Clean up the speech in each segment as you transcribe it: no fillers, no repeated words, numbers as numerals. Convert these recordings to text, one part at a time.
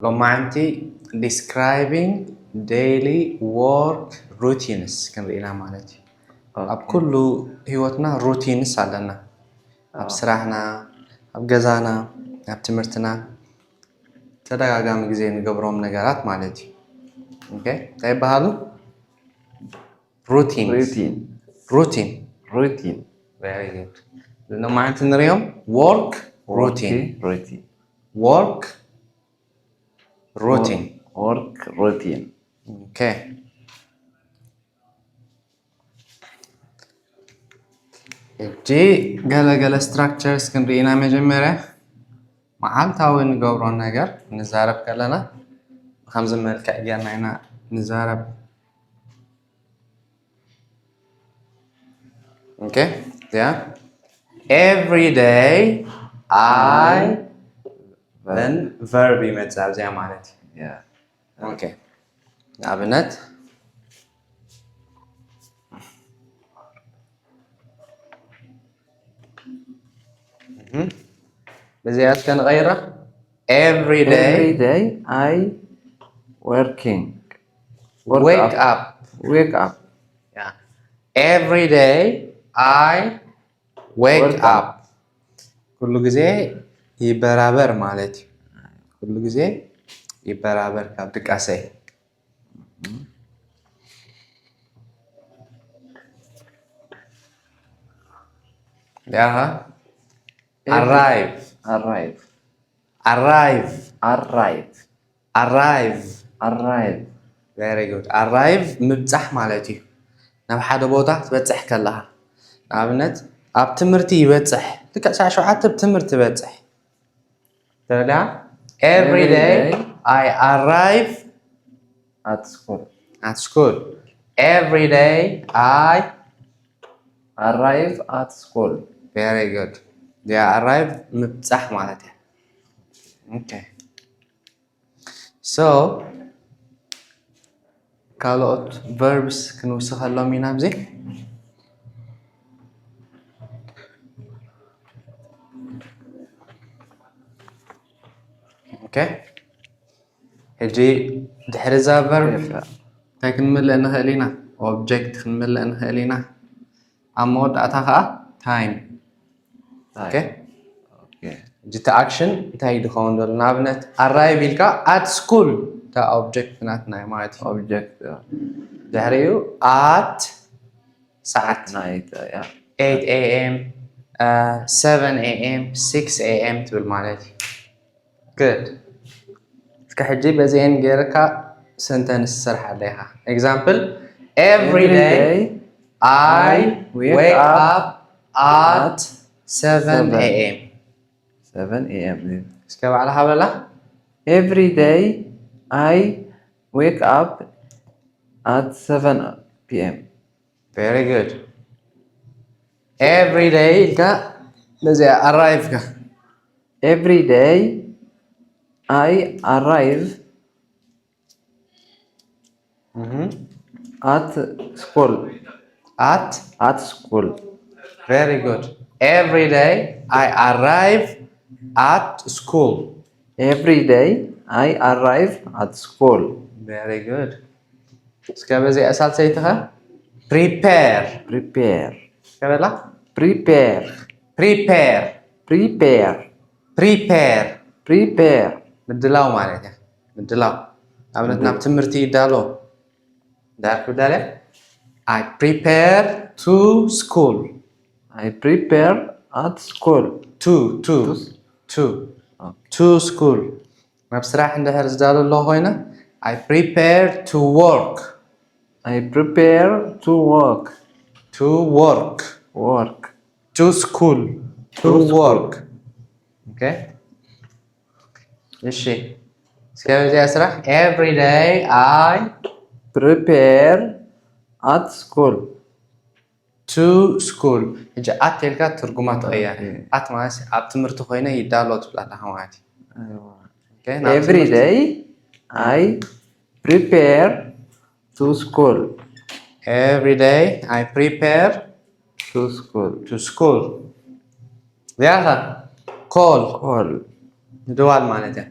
لما أنتي describing daily work routines كان رأينا مالتي أب كله هيوتنا routines علىنا أب سرحنا أب جزانا أب تمرتنا تداعم جزين قبرهم نجارات مالتي أوكي طيب بهذا routines routine very good لما أنتي نريهم work routine work routine okay جي قال structures كن رينا مجمرة معال تاوي نقبرون نجار نزارب كلنا خمسة ملك أجينا هنا نزارب okay yeah every day I then verb يمتزاب زي مالتي yeah okay أبنت بزيادة كان غيره every day I working wake up yeah every day I wake up كل جزء يبرابر مالتي كل جزء يبرابر كابتك أسي ياها arrive very good arrive مبزح مالتي ناب حدا بوضع تبزح كلها نابنت اب تمرتي يبزح لك شو حتى بتمرتي بزح ترى every day I arrive at school every day I arrive at school very good yeah arrive مبزح مالتي okay so كالوت verbs كنوسخ اللهم ينابزي اوكي هجي دحرزا verb تكمل لأنها إلينا object كمل لأنها إلينا أمود أتاها time اوكي جيت action تايد خون دول نابنت arrive إلكا at school تا object ناتنا مالتي object دحريو at ساعت 8 a.m. 7 a.m. 6 a.m. تقول مالتي good كحجي بزين غيرك sentence سرح عليها example every day I wake up at 7 a.m. 7 a.m. اسكب على حوالها every day I wake up at 7 p.m. very good every day كا بزي arrive كا every day I arrive at school very good every day I arrive at school every day I arrive at school very good اسكب زي أسال سيتها prepare كبلا prepare بدلاو معناتها بدلاو أبنتنا بتمرتي دالو داركو دالة I prepare to school I prepare at school to school ما بصراحة عند هرز دالو الله هنا I prepare to work to school to work okay إيش شيء سكيب جاي أسرع every day I prepare at school to school إجا أتيلك ترجمات غير أت ما أس أبتمرت خوينا يدالوت بلا هواتي every day I prepare to school every day I prepare to school ياها call دوال معناته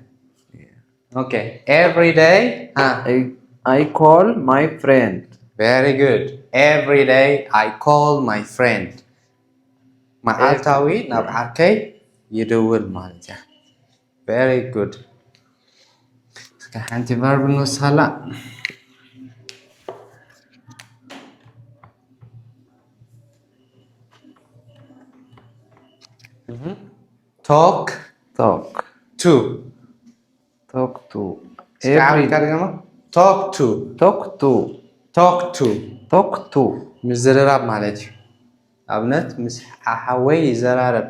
Okay. Every day. I call my friend. Very good. Every day I call my friend. መዓልታዊ ናብ ዓርከይ ይደውል ማለት እያ። Very good. ሓንቲ verb እንወስኻላ talk Talk. to. Talk to. talk to. Talk to. talk to. Talk to. ምዝርራብ ማለት እዩ። ኣብነት ምስ ሓወይ ይዘራረብ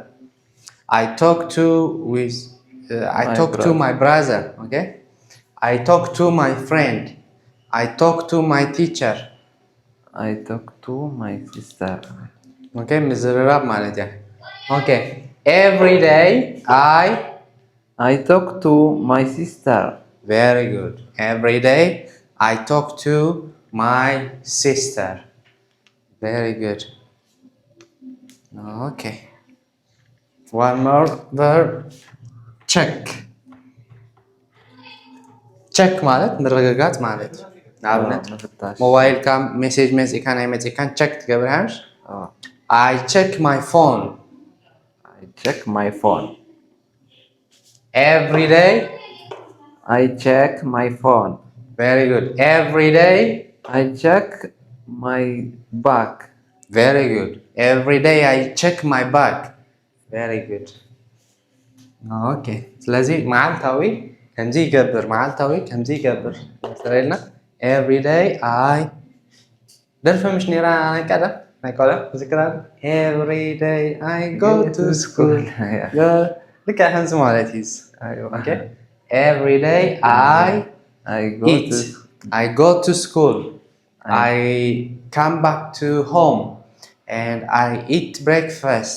I talk to my brother. Okay. I talk to my friend. I talk to my teacher. I talk to my sister. Okay. ምዝርራብ ማለት እዩ። Okay. Every day I talk to my sister. Very good. Every day I talk to my sister. Very good. Okay. One more verb. Check. Check ማለት ምርግጋት ማለት እዩ። ንኣብነት ሞባይልካ ሜሴጅ መፂካ ናይ መፂካን ቸክ ትገብርሃንሽ I check my phone. I check my phone. Every day I check my phone. Very good. Every day I check my bag. Very good. Every day I check my bag. Very good. Okay. ስለዚህ መዓልታዊ ከምዚ ይገብር መዓልታዊ ከምዚ ይገብር ሰረልና every day I ደርፈ ምሽ ነራ ናይ ቀደም ናይ ቀደም ዝክራል every day I go to school. ልክ ከምዚ ማለት እዩ። Okay. Every day I go to school. I come back to home and I eat breakfast.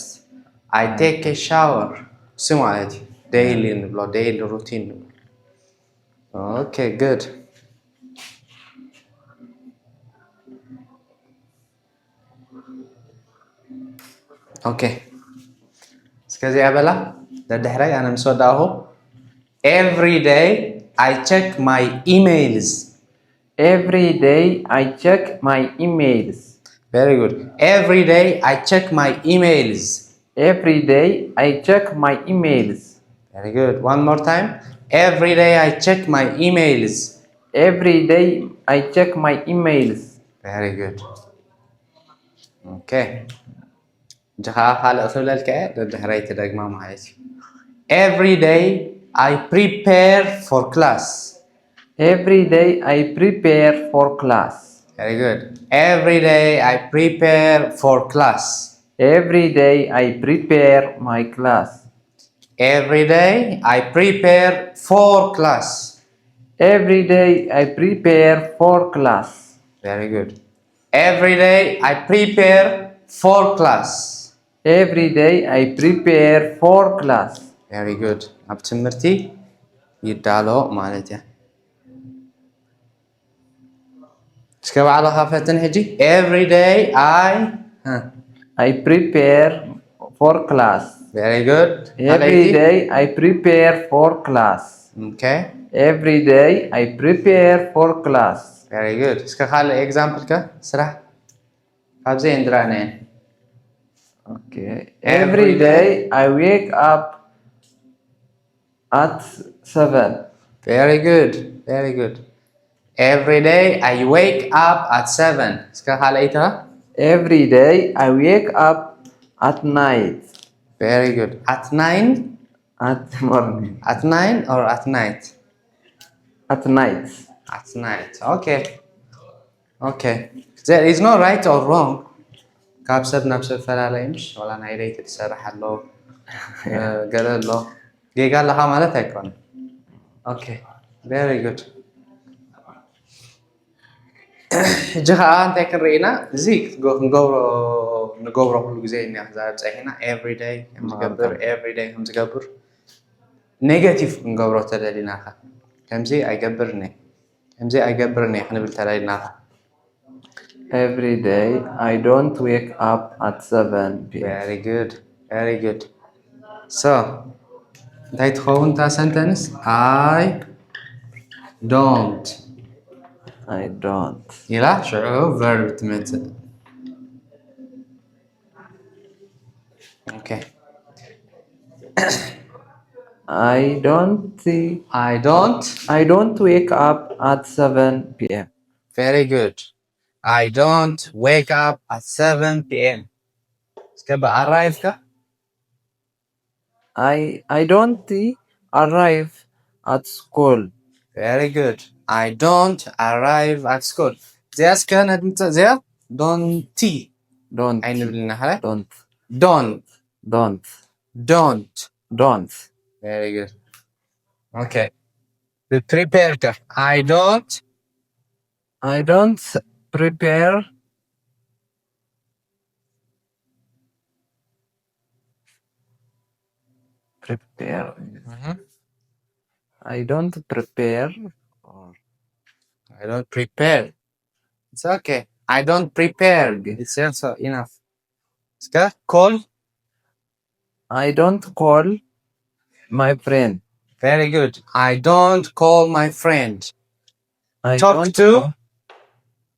I take a shower. Similarity. Daily routine. Okay, good. Okay. እስከዚህ ያበላ ለድሕራይ ኣነ ምስ ወዳእኹ Every day I check my emails. Every day I check my emails. Very good. Every day I check my emails. Every day I check my emails. Very good. One more time. Every day I check my emails. Every day I check my emails. Very good. Okay. جخا خالق سولال كأ للدحرية تدقما معايش. Every day I prepare for class. Every day I prepare for class. Very good. Every day I prepare for class. Every day I prepare my class. Every day I prepare for class. Every day I prepare for class. Very good. Every day I prepare for class. Every day I prepare for class. Very good. ኣብ ትምህርቲ ይዳሎ ማለት እያ እስከ ባዕልኻ ፈትን ሕጂ Every day I prepare for class. Very good. Every day I prepare for class. Okay. Every day I prepare for class. Very good. እስከ ካልእ ኤግዛምፕል ከ ስራሕ ካብዚ እንድራነ Okay. Every day I wake up at 7. Very good. Very good. Every day I wake up at 7. እስከ ካልእ ኢታ Every day I wake up at night. Very good. At 9? At morning. At 9 or at night? At night. At night. Okay. Okay. There is no right or wrong. ካብ ሰብ ናብ ሰብ ፈላለዩምሽ ወላ ናይ ለይቲ ትሰርሕ ኣሎ ገለ ኣሎ ጌጋ ኣለኻ ማለት ኣይኮነን Okay. Very good. ሕጂ ከዓ እንታይ ክንርኢና እዚ ንገብሮ ኩሉ ግዜ እኒኣ ክዛረብ ፀሒና every day ከም ዝገብር ኔጋቲቭ ክንገብሮ ተደሊና ኸ ከምዚ ኣይገብርኒ ክንብል ተደሊና ኸ Every day I don't wake up at 7 p.m. Very good. Very good. So እንታይ ትኸውን ታ ሰንተንስ I don't I don't. إلا شعور verb تمثل. Okay. I don't. I don't wake up at 7 p.m. very good. I don't wake up at 7 p.m. سكبة arrive كا I don't arrive at school. very good. I don't arrive at school. زياس كانت انت زياد don't Don't. عين بلنا هلا Don't. don't Don't. don't Don't. very good. Okay. The prepare كا I don't prepare. I don't prepare. Or I don't prepare. It's okay. I don't prepare. It's also enough. Ska call. I don't call my friend. Very good. I don't call my friend. I Talk don't to. call-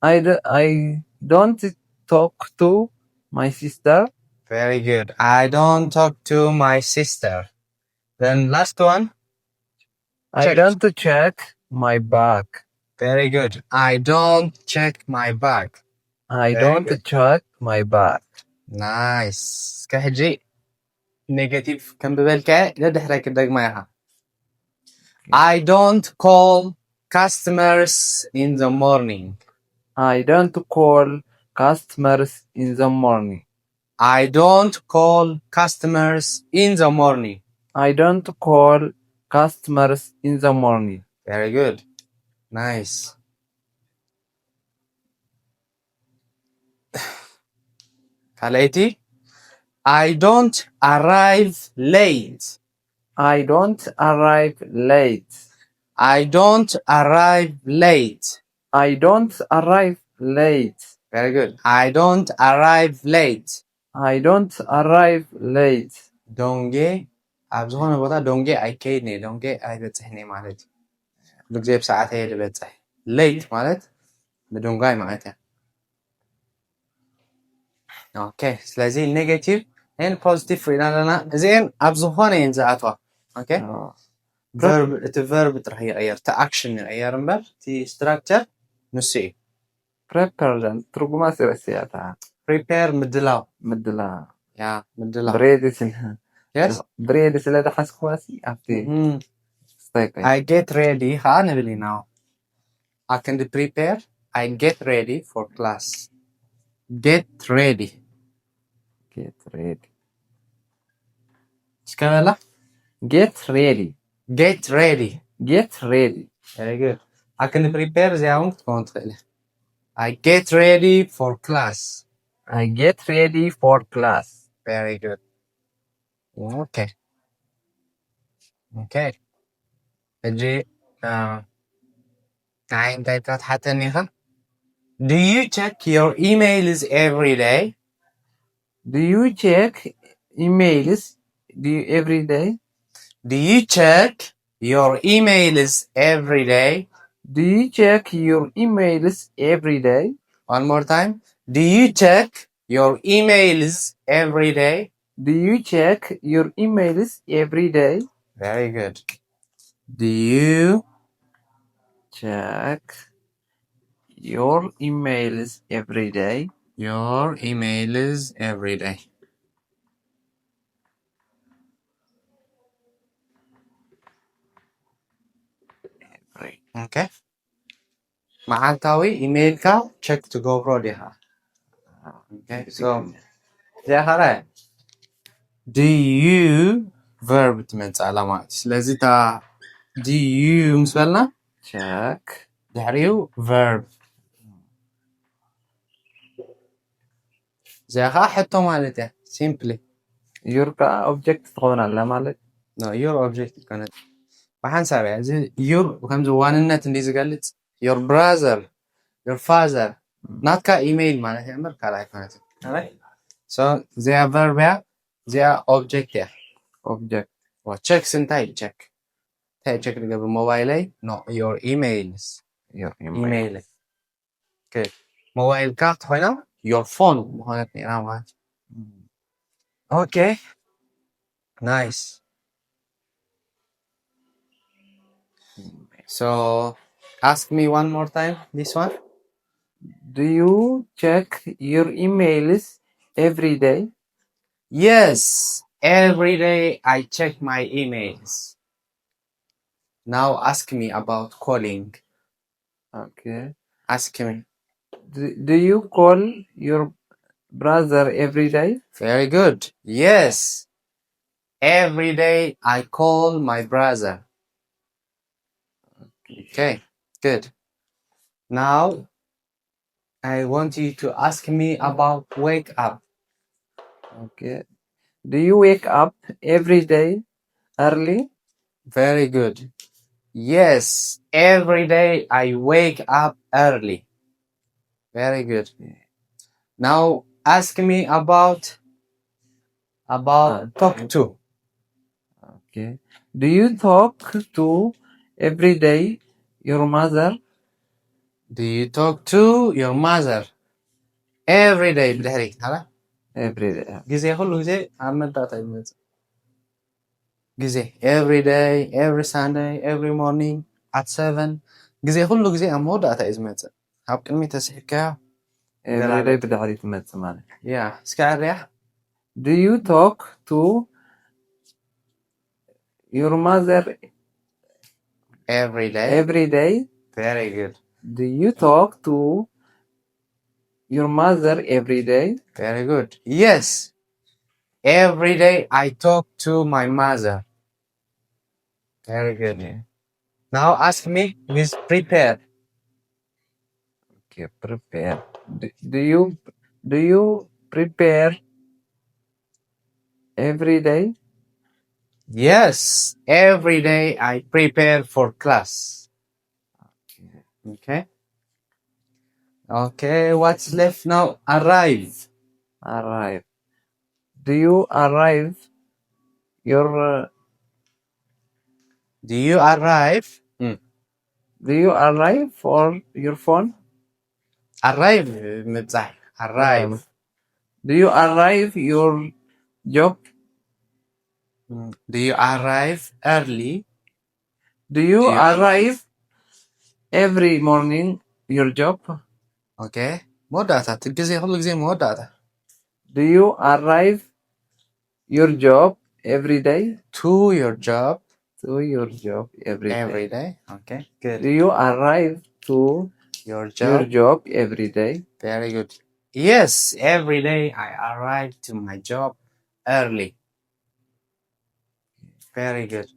I don't talk to my sister. Very good. I don't talk to my sister. Then last one. I Check. don't check my bag. Very good. I don't check my bag. I Very don't good. check my bag. Nice. Ska حجي negative كم ببالك لا دحرك الدقمة I don't call customers in the morning. I don't call customers in the morning. I don't call customers in the morning. I don't call customers in the morning. Very good. Nice. خليتي I don't arrive late. I don't arrive late. I don't arrive late. I don't arrive late. Very good. I don't arrive late. I don't arrive late. ዶንጌ ኣብ ዝኾነ ቦታ ዶንጌ ኣይከይድኒ ዶንጌ ኣይበፅሕኒ ማለት እዩ ብዙ ግዜ ብሰዓት እየ ዝበፅሕ ሌት ማለት ብድንጓይ ማለት እያ ኦኬ ስለዚ ኔጌቲቭ ኤን ፖዚቲቭ ሪኢና ኣለና እዚአን ኣብ ዝኾነ እየን ዝኣትዋ ኦኬ ቨርብ እቲ ቨርብ ጥራሕ ይቕየር እቲ ኣክሽን ይቕየር እምበር እቲ ስትራክቸር ንሱ እዩ Prepare ትርጉማ ስረስያታ ፕሪፔር ምድላው ያ ምድላው ብሬድ ስለተሓስክዋሲ ኣብቲ I get ready ከዓ ንብል ኢና I can prepare I get ready for class get ready እስከበላ get ready very good I can prepare እዚኣ እውን ክትከውን ትኽእል I get ready for class very good okay ሕጂ ናይ እንታይ ኢልካ ትሓተኒ ኢኻ Do you check your emails every day? Do you check emails every day? Do you check your emails every day? Do you check your emails every day? One more time. Do you check your emails every day? Do you check your emails every day? Very good. Do you check your emails every day? Your emails every day. Okay. መዓልታዊ ኢሜይልካ ቼክ ትገብሮ ዲኻ okay so እዚኣ ካልኣይ do you verb ትመፅእ ኣላ ማለት እዩ ስለዚ እታ do you ምስ በልና check ድሕሪኡ verb እዚኣ ከዓ ሕቶ ማለት እያ simply your ከዓ object ትኸውን ኣላ ማለት no your object ኮነት ብሓንሳብ እያ እዚ your ከምዚ ዋንነት እንዲ ዝገልፅ your brother your father ናትካ ኢሜይል ማለት እያ እምበር ካልእ ኣይኮነት so እዚኣ verb እያ እዚኣ object እያ object checks እንታይ check check تقبل موبايلي no your emails your email okay موبايل كارت هنا your phone مهنتني نعم okay nice so ask me one more time this one Do you check your emails every day? yes every day I check my emails now ask me about calling Okay. ask me Do you call your brother every day? very good yes every day I call my brother okay good now I want you to ask me about wake up Okay. Do you wake up every day early? very good yes every day I wake up early very good now ask me about talk to Okay. Do you talk to every day your mother? do you talk to your mother every day بدحري هلا Every day. ጊዜ ሁሉ ጊዜ አመጣጣ ይመጽ ጊዜ every day every Sunday every morning at 7 ጊዜ ሁሉ ጊዜ አመወዳታ ይዝመጽ ኣብ ቅድሚ ተስሕካ Every day بدحري تمت ማለት. yeah ስካርያ Do you talk to your mother every day every day? very good Do you talk to your mother every day? very good yes every day I talk to my mother very good now ask me with prepare Okay, prepare. Do you prepare every day? yes every day I prepare for class okay what's left now arrive Arrive. Do you arrive your do you arrive Do you arrive for your phone? arrive مبزح arrive Do you arrive your job? do you arrive early Do you Do you- arrive every morning your job? okay موداتا تجزي كل ጊዜ موداتا Do you arrive your job every day? to your job To your job every every day. day okay good Do you arrive to your your job job every day? very good yes every day I arrive to my job early very good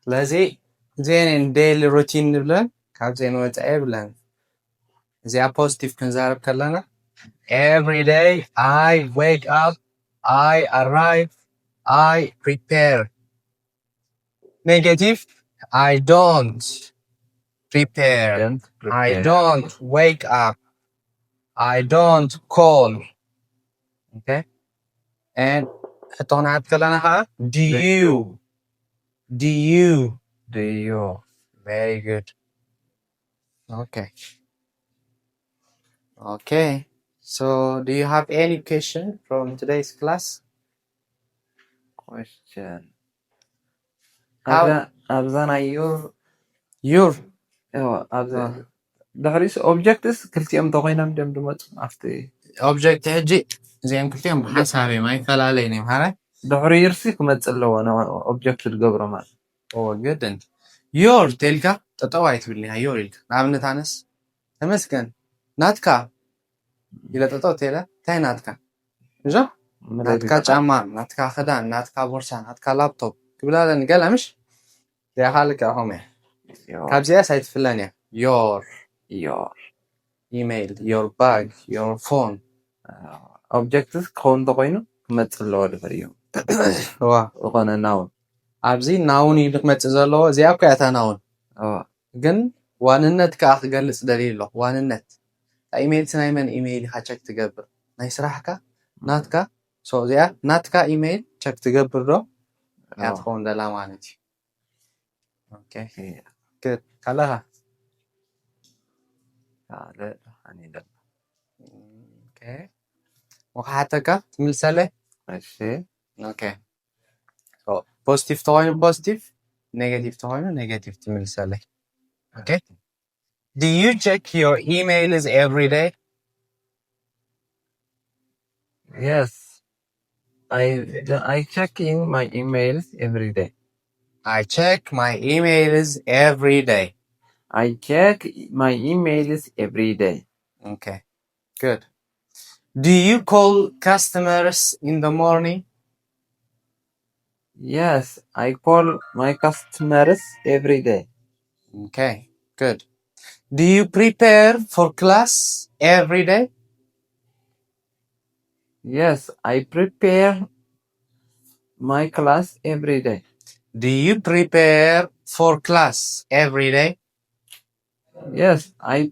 لذي زين daily routine نبلن كاب زين وتعي بلن زي positive كنزارب كلنا every day I wake up I arrive I prepare negative I don't prepare Don't I prepare. don't wake up I don't call okay and حطونا كلنا do you Do you? very good okay so do you have any question from today's class Question. How- أبزانا your أبزانا دحريس objects كلتيهم تغينا مدام دمت أفتي object هجي زين كلتهم بحسابي ما يفلاليني هذا دحري يرسي كمت اللو أنا object الجبر ما oh good your تلك تطوعت بالله your تلك نعم نتانس تمسكن ناتكا إلى تطوع تلا تاي ناتكا جا ناتكا جامان ناتكا خدان ناتكا بورسان ناتكا لابتوب قبل نقلها مش يا حالك هم كابزيا سايت فلانيا your email your bag your phone objects كون تغينا كمت اللو دحريهم وا وقنا ناون ኣብዚ ናውን ኢሉ ክመፅእ ዘለዎ እዚኣ እኮ እያ እታ ናውን ግን ዋንነት ከዓ ክገልፅ ደልዩ ኣሎ ዋንነት ኢሜይል ናይ መን ኢሜይል ኢኻ ቸክ ትገብር ናይ ስራሕካ ናትካ ሶ እዚኣ ናትካ ኢሜይል ቸክ ትገብር ዶ እያ ትኸውን ዘላ ማለት እዩ Okay. Yeah. Good. كلها. لا يعني لا. Okay. وحتى تمثله. ماشي. Okay. So positive تهونه positive, negative تهونه negative تمثله. Okay. Do you check your emails every day? Yes. I check in my emails every day. I check my emails every day. I check my emails every day. Okay. Good. Do you call customers in the morning? Yes, I call my customers every day. Okay. Good. Do you prepare for class every day? Yes, I prepare my class every day. Do you prepare for class every day? Yes, I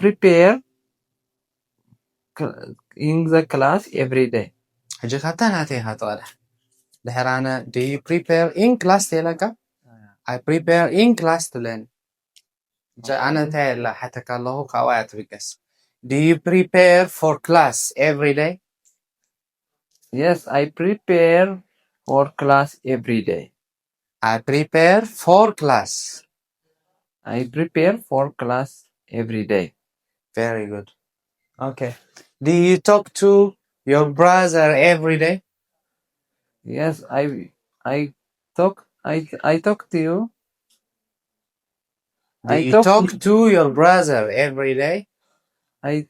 prepare in the class every day. حاجة خطأ طالع. لحرانا do you prepare in class تلقى؟ I prepare in class تلين. أنا تلا حتى كله قواعد بكس. Do you prepare for class every day? Yes, I prepare for class every day. I prepare for class. I prepare for class every day. Very good. Okay. Do you talk to your brother every day? Yes, I talk to you. Do you talk to your brother every day? I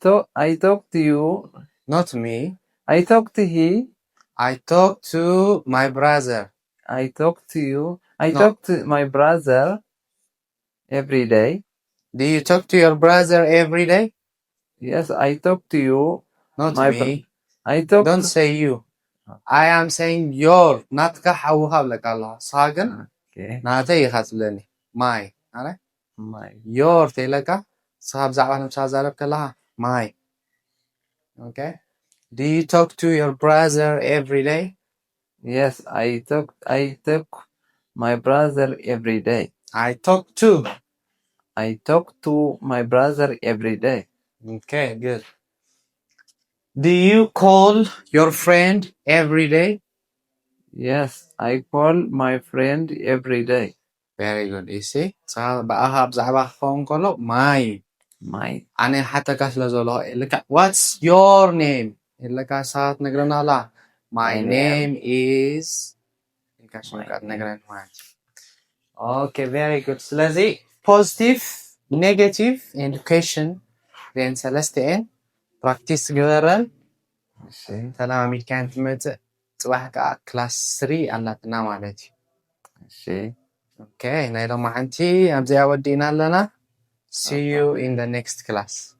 talk to you. Not me. I talk to he. I talk to my brother. I talk to you. I No. talk to my brother every day. Do you talk to your brother every day? Yes, I talk to you. Not My me. I talk Don't say you. I am saying your. Not كحوها لك الله. صاغن. Okay. ناتي خاتلني. My. عارف؟ My Your تلك. صاحب زعبان مشازالب كلها. My. Okay. Do you talk to your brother every day? Yes, I talk my brother every day. I talk to. I talk to my brother every day. Okay, good. Do you call your friend every day? Yes, I call my friend every day. Very good. You see? صار بقى بزعبة phone call my. My أنا حتى كسل زوله لك what's your name لك ساعات نقرنا لا my name is كاش نقرن واحد. Okay, very good. ስለዚህ positive, negative education then سلسته practice ግበረን ተለማሚድ كان ትመጽእ ጽባሕ ከዓ class 3 ኣላትና ማለት እዩ. Okay, ናይ ሎማ ሓንቲ ኣብዚኣ ወዲእና ኣለና. See you in the next class.